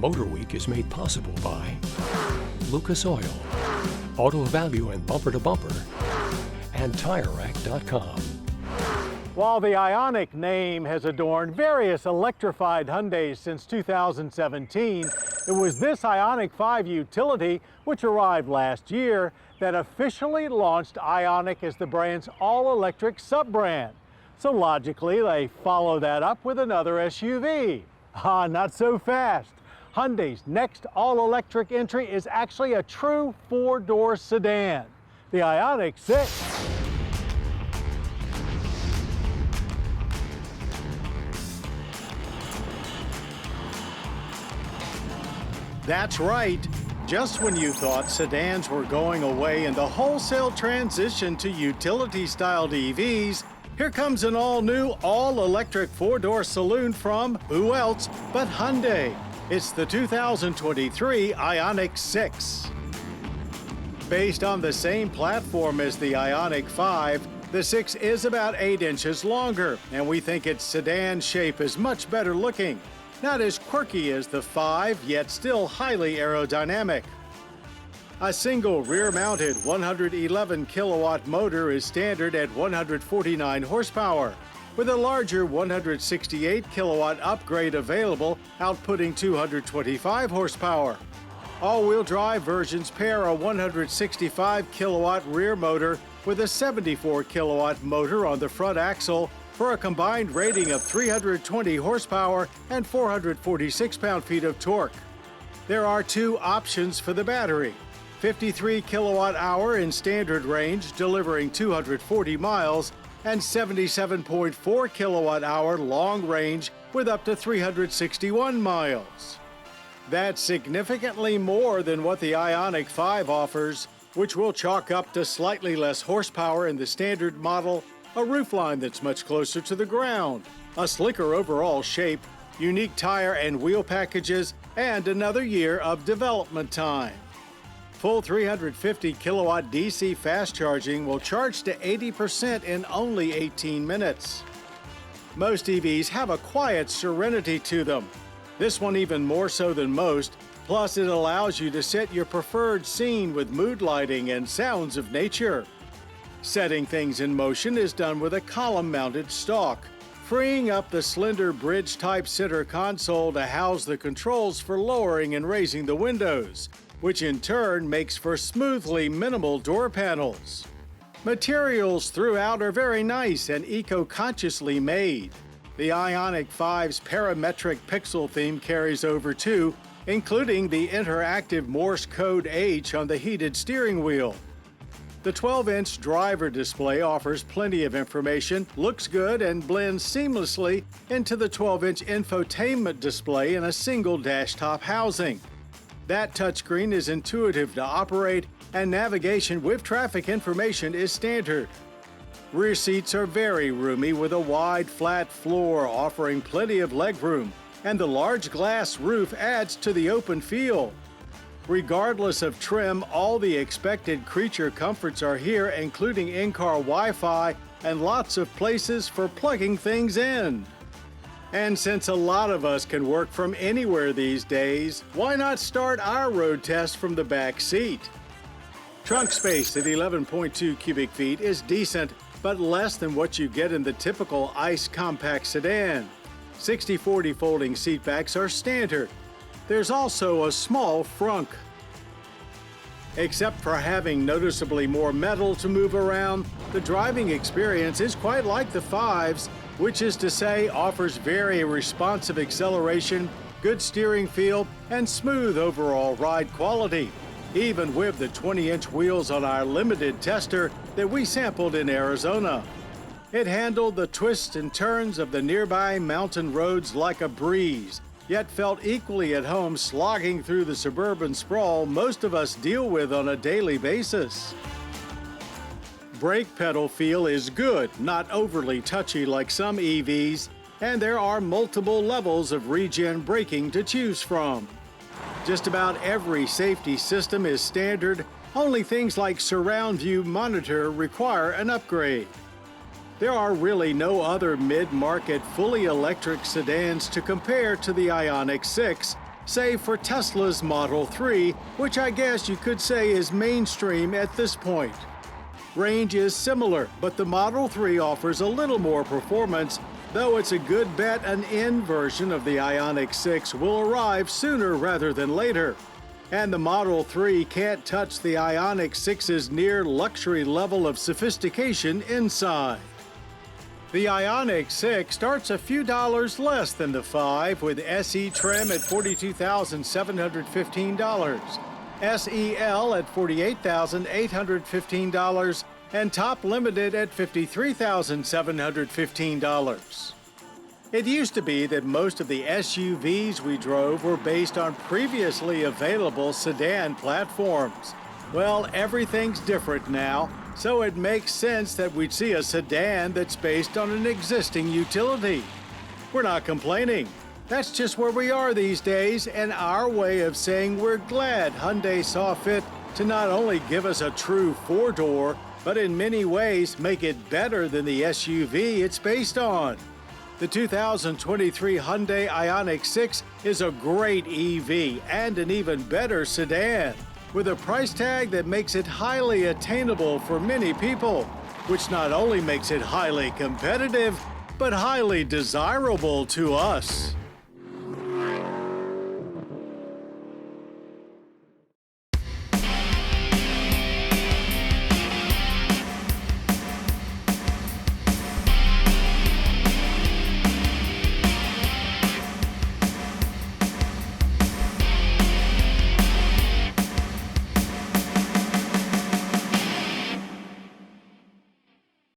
MotorWeek is made possible by Lucas Oil, Auto Value and Bumper to Bumper, and TireRack.com. While the Ioniq name has adorned various electrified Hyundais since 2017, it was this Ioniq 5 utility, which arrived last year, that officially launched Ioniq as the brand's all-electric sub-brand. So logically, they follow that up with another SUV. Not so fast. Hyundai's next all-electric entry is actually a true four-door sedan, the Ioniq 6. That's right. Just when you thought sedans were going away in the wholesale transition to utility-styled EVs, here comes an all-new, all-electric four-door saloon from who else but Hyundai. It's the 2023 Ioniq 6. Based on the same platform as the Ioniq 5, the 6 is about 8 inches longer, and we think its sedan shape is much better looking. Not as quirky as the 5, yet still highly aerodynamic. A single rear-mounted 111 kilowatt motor is standard at 149 horsepower, with a larger 168 kilowatt upgrade available, outputting 225 horsepower. All-wheel drive versions pair a 165 kilowatt rear motor with a 74 kilowatt motor on the front axle for a combined rating of 320 horsepower and 446 pound-feet of torque. There are two options for the battery: 53 kilowatt hour in standard range, delivering 240 miles, and 77.4 kilowatt hour long range with up to 361 miles. That's significantly more than what the Ioniq 5 offers, which will chalk up to slightly less horsepower in the standard model, a roofline that's much closer to the ground, a slicker overall shape, unique tire and wheel packages, and another year of development time. Full 350 kilowatt DC fast charging will charge to 80% in only 18 minutes. Most EVs have a quiet serenity to them. This one even more so than most, plus it allows you to set your preferred scene with mood lighting and sounds of nature. Setting things in motion is done with a column-mounted stalk, freeing up the slender bridge-type center console to house the controls for lowering and raising the windows, which in turn makes for smoothly minimal door panels. Materials throughout are very nice and eco-consciously made. The Ioniq 5's parametric pixel theme carries over too, including the interactive Morse code H on the heated steering wheel. The 12-inch driver display offers plenty of information, looks good, and blends seamlessly into the 12-inch infotainment display in a single dash-top housing. That touchscreen is intuitive to operate, and navigation with traffic information is standard. Rear seats are very roomy with a wide, flat floor offering plenty of legroom, and the large glass roof adds to the open feel. Regardless of trim, all the expected creature comforts are here, including in-car Wi-Fi and lots of places for plugging things in. And since a lot of us can work from anywhere these days, why not start our road test from the back seat? Trunk space at 11.2 cubic feet is decent, but less than what you get in the typical ICE compact sedan. 60/40 folding seatbacks are standard. There's also a small frunk. Except for having noticeably more metal to move around, the driving experience is quite like the 5's, which is to say offers very responsive acceleration, good steering feel, and smooth overall ride quality, even with the 20-inch wheels on our limited tester that we sampled in Arizona. It handled the twists and turns of the nearby mountain roads like a breeze, yet felt equally at home slogging through the suburban sprawl most of us deal with on a daily basis. Brake pedal feel is good, not overly touchy like some EVs, and there are multiple levels of regen braking to choose from. Just about every safety system is standard, only things like surround view monitor require an upgrade. There are really no other mid-market fully electric sedans to compare to the Ioniq 6, save for Tesla's Model 3, which I guess you could say is mainstream at this point. Range is similar, but the Model 3 offers a little more performance, though it's a good bet an N version of the Ioniq 6 will arrive sooner rather than later. And the Model 3 can't touch the Ioniq 6's near luxury level of sophistication inside. The Ioniq 6 starts a few dollars less than the 5 with SE trim at $42,715, SEL at $48,815, and top limited at $53,715. It used to be that most of the SUVs we drove were based on previously available sedan platforms. Well, everything's different now, so it makes sense that we'd see a sedan that's based on an existing utility. We're not complaining. That's just where we are these days, and our way of saying we're glad Hyundai saw fit to not only give us a true four-door, but in many ways make it better than the SUV it's based on. The 2023 Hyundai Ioniq 6 is a great EV and an even better sedan, with a price tag that makes it highly attainable for many people, which not only makes it highly competitive, but highly desirable to us.